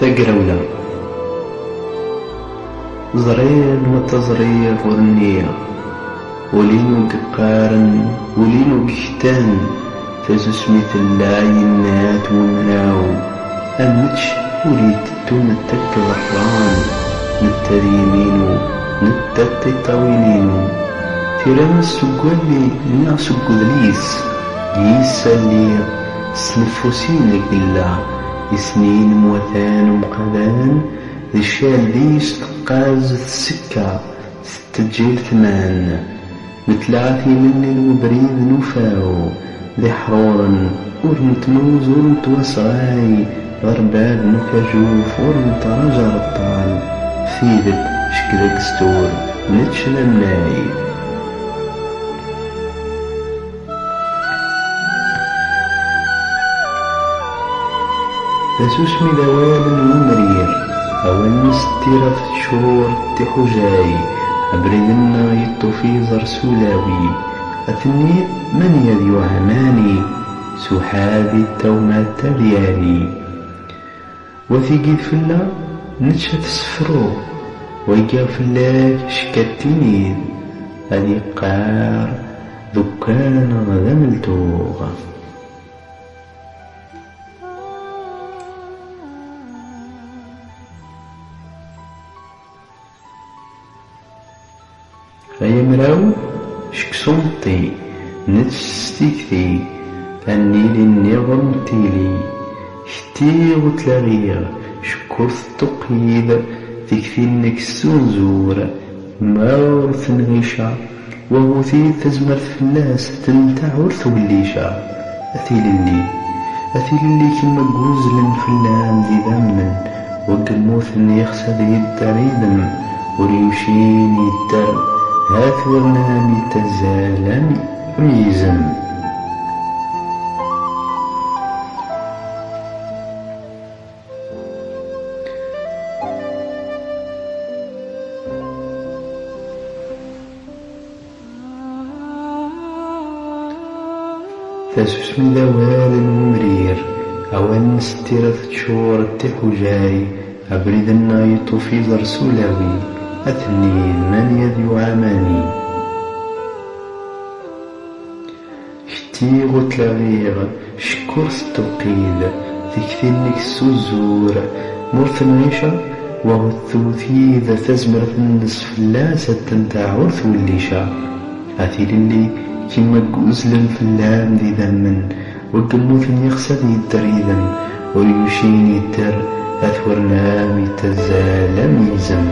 تقرولة زرير وتزرير ورنية ولينو ققارن ولينو قشتان تزسمي العينات ومراو أمتش وليت دون التك ضران نتريمينو نتتي طويلينو تيرام السقوالي نا سقودليس يسالي سنفوسين قلا يسنين موثان ومقذان ذي الشال ديس تقاز السكة ستجيل ثمان متلعثي مني الوبريد نوفاو ذي حرورا ورنتنوز ورنتوسغاي غرباب نكاجوف ورنترجر الطال فيدك شكدك ستور نتشنا مناي تسوسمي دوال ومرير أول مستيرة تشور تحجاي أبردنا يطفي زرسولاوي أثني من يذي وهماني سحابي التومات ديالي وثيقي فلا نتشا تسفرو ويقا فلاك شكاتينيد هذي قار ذكان غذملتوغ فيمراو شكسونطي نتستيكتي النيل النظم تيلي شتي وتلاغيغ شكرت تقيد تكفينك السنزور ما ورث نغيشا وهو ثي تزمر فلاس تنتع ورث وليشا أثيل اللي كما جوزل فلان ذي ذمن وقلموث يخسد يدريدم وريوشين يدر هاث ورنامي تزالم ويزم تسوسمي دوال ومرير أول مستيرة تشور التحجاي أبرد النايط في زرسولاوي أثنين من يذي عماني شتي غتلاغيغ شكر ستقيد تكثينك السوزور مرث نغيشا وهو الثوثي ذا تزمر في النصف لا ستنتع ورث والليشا أثيل اللي كما جوزل فلان ذي ذمن وقلموث يخسد يدريذن ويوشين يدر أثورنام يتزالم يزم